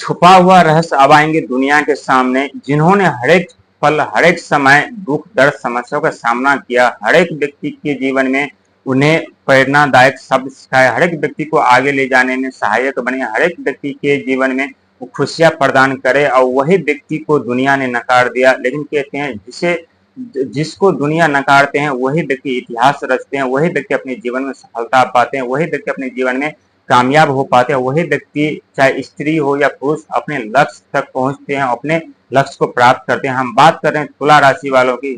छुपा हुआ रहस्य अब आएंगे दुनिया के सामने, जिन्होंने हर एक पल, हर एक समय दुख, दर्द, समस्याओं का सामना किया। हर एक व्यक्ति के जीवन में उन्हें प्रेरणादायक शब्द सिखाए, हर एक व्यक्ति को आगे ले जाने में सहायक बने, हर एक व्यक्ति के जीवन में वो खुशियां प्रदान करे। और वही व्यक्ति को दुनिया ने नकार दिया। लेकिन कहते हैं जिसको दुनिया नकारते हैं वही व्यक्ति इतिहास रचते हैं, वही व्यक्ति अपने जीवन में सफलता पाते हैं, वही व्यक्ति अपने जीवन में कामयाब हो पाते हैं, वही व्यक्ति चाहे स्त्री हो या पुरुष अपने लक्ष्य तक पहुंचते हैं, अपने लक्ष्य को प्राप्त करते हैं। हम बात कर रहे हैं तुला राशि वालों की,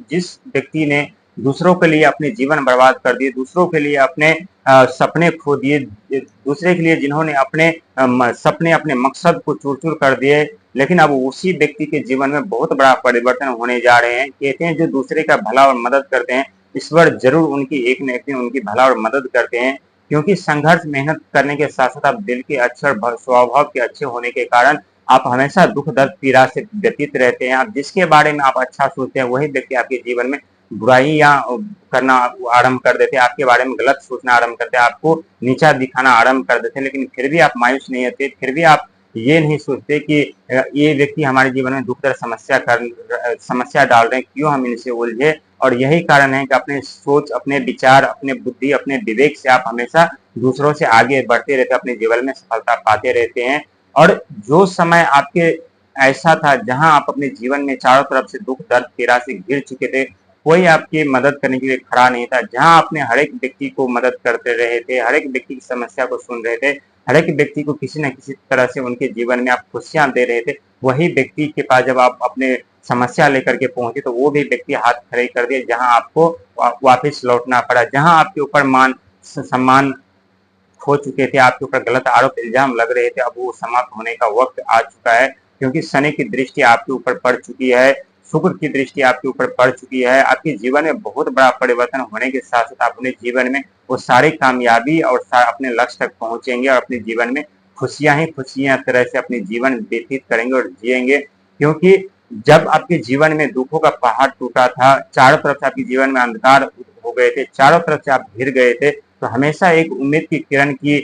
जिस व्यक्ति ने दूसरों के लिए अपने जीवन बर्बाद कर दिए, दूसरों के लिए अपने सपने खो दिए, दूसरे के लिए जिन्होंने अपने सपने, अपने मकसद को चूर चूर कर दिए। लेकिन अब उसी व्यक्ति के जीवन में बहुत बड़ा परिवर्तन होने जा रहे हैं। कहते हैं जो दूसरे का भला और मदद करते हैं, ईश्वर जरूर उनकी एक न एक दिन उनकी भला और मदद करते हैं। क्योंकि संघर्ष, मेहनत करने के साथ साथ आप दिल के अच्छे और स्वभाव के अच्छे होने के कारण आप हमेशा दुख, दर्द, पीड़ा से व्यतीत रहते हैं। आप जिसके बारे में आप अच्छा सोचते हैं वही व्यक्ति आपके जीवन में बुराइयां करना आरंभ कर देते हैं, आपके बारे में गलत सोचना आरंभ करते हैं, आपको नीचा दिखाना आरंभ कर देते हैं। लेकिन फिर भी आप मायूस नहीं होते, फिर भी आप ये नहीं सोचते कि ये व्यक्ति हमारे जीवन में दुख, दर्द, समस्या डाल रहे हैं, क्यों हम इनसे उलझे। और यही कारण है कि अपने सोच, अपने विचार, अपने बुद्धि, अपने विवेक से आप हमेशा दूसरों से आगे बढ़ते रहते हैं, अपने जीवन में सफलता पाते रहते हैं। और जो समय आपके ऐसा था जहां आप अपने जीवन में चारों तरफ से दुख, दर्द, पीड़ा से घिर चुके थे, कोई आपकी मदद करने के लिए खड़ा नहीं था, जहां आपने हर एक व्यक्ति को मदद करते रहे थे, हर एक व्यक्ति की समस्या को सुन रहे थे, हर एक व्यक्ति को किसी न किसी तरह से उनके जीवन में आप खुशियां दे रहे थे, वही व्यक्ति के पास जब आप अपने समस्या लेकर के पहुंचे तो वो भी व्यक्ति हाथ खड़े कर दिए, जहां आपको वापस लौटना पड़ा, जहां आपके ऊपर मान सम्मान खो चुके थे, आपके ऊपर गलत आरोप इल्जाम लग रहे थे, अब वो समाप्त होने का वक्त आ चुका है। क्योंकि शनि की दृष्टि आपके ऊपर पड़ चुकी है, शुक्र की दृष्टि आपके ऊपर पड़ चुकी है। आपके जीवन में बहुत बड़ा परिवर्तन होने के साथ साथ अपने जीवन में वो सारी कामयाबी और अपने लक्ष्य तक पहुंचेंगे और अपने जीवन में खुशियां ही खुशियां तरह से अपने जीवन व्यतीत करेंगे और जिएंगे। क्योंकि जब आपके जीवन में दुखों का पहाड़ टूटा था, चारों तरफ से आपके जीवन में अंधकार हो गए थे, चारों तरफ से आप घिर गए थे, तो हमेशा एक उम्मीद की किरण की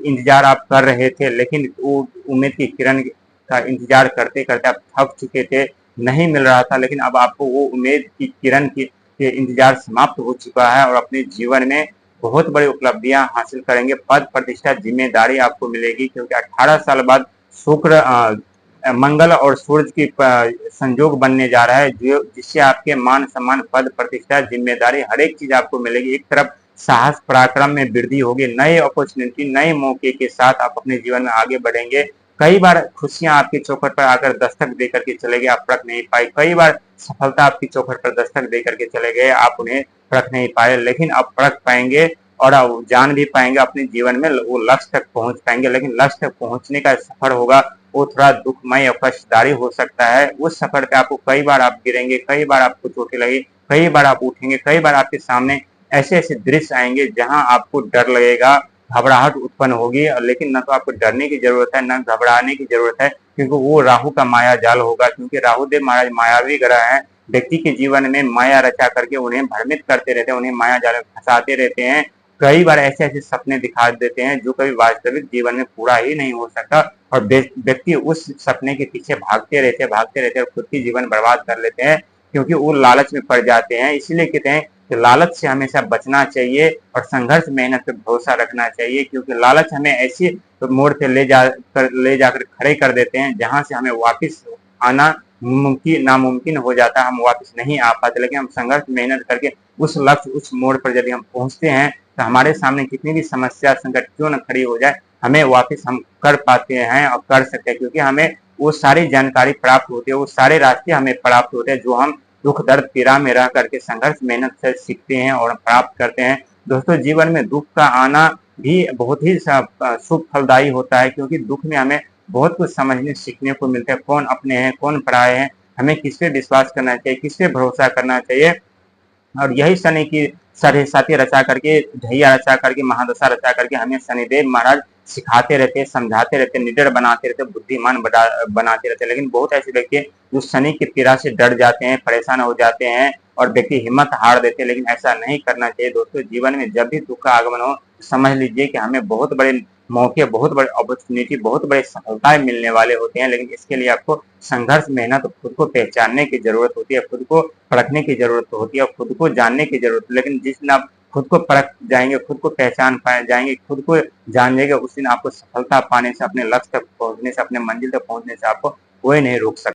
इंतजार आप कर रहे थे। लेकिन वो उम्मीद की किरण का इंतजार करते करते आप थक चुके थे, नहीं मिल रहा था। लेकिन अब आपको वो उम्मीद की किरण के इंतजार समाप्त हो चुका है और अपने जीवन में बहुत बड़ी उपलब्धियां हासिल करेंगे, पद, प्रतिष्ठा, जिम्मेदारी आपको मिलेगी। क्योंकि 18 साल बाद शुक्र, मंगल और सूरज की संयोग बनने जा रहा है, जो जिससे आपके मान सम्मान, पद, प्रतिष्ठा, जिम्मेदारी हर एक चीज आपको मिलेगी। एक तरफ साहस, पराक्रम में वृद्धि होगी, नए अपॉर्चुनिटी, नए मौके के साथ आप अपने जीवन में आगे बढ़ेंगे। कई बार खुशियां आपके चौखट पर आकर दस्तक देकर के चले गए, आप परख नहीं पाए। कई बार सफलता आपकी चौखट पर दस्तक देकर के चले गए, आप उन्हें परख नहीं पाए। लेकिन अब परख पाएंगे और अब जान भी पाएंगे, अपने जीवन में वो लक्ष्य तक पहुंच पाएंगे। लेकिन लक्ष्य तक पहुंचने का सफर होगा वो थोड़ा दुखमय और कष्टदायी हो सकता है। उस सफर पे आपको कई बार आप गिरेंगे, कई बार आपको चोटें लगी, कई बार आप उठेंगे, कई बार आपके सामने ऐसे ऐसे दृश्य आएंगे जहां आपको डर लगेगा, घबराहट उत्पन्न होगी। लेकिन न तो आपको डरने की जरूरत है, न घबराने की जरूरत है, क्योंकि वो राहु का माया जाल होगा। क्योंकि राहु देव महाराज मायावी ग्रह हैं, व्यक्ति के जीवन में माया रचा करके उन्हें भ्रमित करते रहते हैं, उन्हें माया जाल में फंसाते रहते हैं। कई बार ऐसे ऐसे सपने दिखा देते हैं जो कभी वास्तविक जीवन में पूरा ही नहीं हो सकता, और व्यक्ति उस सपने के पीछे भागते रहते और खुद की जीवन बर्बाद कर लेते हैं, क्योंकि वो लालच में पड़ जाते हैं। इसीलिए कहते हैं कि लालच से हमेशा बचना चाहिए और संघर्ष, मेहनत पे भरोसा रखना चाहिए। क्योंकि लालच हमें ऐसी मोड़ पे ले जाकर खड़े कर देते हैं जहां से हमें वापस आना नामुमकिन हो जाता है, हम वापस नहीं आ पाते। लेकिन हम संघर्ष, मेहनत करके उस लक्ष्य, उस मोड़ पर यदि हम पहुंचते हैं तो हमारे सामने कितनी भी समस्या, संकट क्यों न खड़ी हो जाए, हमें वापस हम कर पाते हैं और कर सकते हैं। क्योंकि हमें वो सारी जानकारी प्राप्त होती है, वो सारे रास्ते हमें प्राप्त होते हैं जो हम दुख, दर्द, पीड़ा में रह करके संघर्ष, मेहनत से सीखते हैं और प्राप्त करते हैं। दोस्तों, जीवन में दुख का आना भी बहुत ही शुभ फलदायी होता है, क्योंकि दुख में हमें बहुत कुछ समझने, सीखने को मिलता है। कौन अपने हैं, कौन पराये हैं, हमें किस पे विश्वास करना चाहिए, किस पे भरोसा करना चाहिए। और यही शनि की साथी रचा करके, ढैया रचा करके, महादशा रचा करके हमें शनिदेव महाराज सिखाते रहते, समझाते रहते, निडर बनाते रहते, बुद्धिमान बनाते रहते। लेकिन बहुत ऐसे व्यक्ति जो शनि की पीड़ा से डर जाते हैं, परेशान हो जाते हैं और व्यक्ति हिम्मत हार देते हैं। लेकिन ऐसा नहीं करना चाहिए दोस्तों। जीवन में जब भी दुख का आगमन हो, समझ लीजिए कि हमें बहुत बड़े मौके, बहुत बड़े अपॉर्चुनिटी, बहुत बड़ी सफलताएँ मिलने वाले होते हैं, लेकिन इसके लिए आपको संघर्ष, मेहनत, खुद को पहचानने की ज़रूरत होती है, खुद को परखने की ज़रूरत होती है और खुद को जानने की ज़रूरत है। लेकिन जिस दिन आप खुद को परख जाएँगे, खुद को पहचान पाए जाएँगे, खुद को जान जाइएगा, उस दिन आपको सफलता पाने से, अपने लक्ष्य तक पहुँचने से, अपने मंजिल तक पहुँचने से आपको कोई नहीं रोक सकता।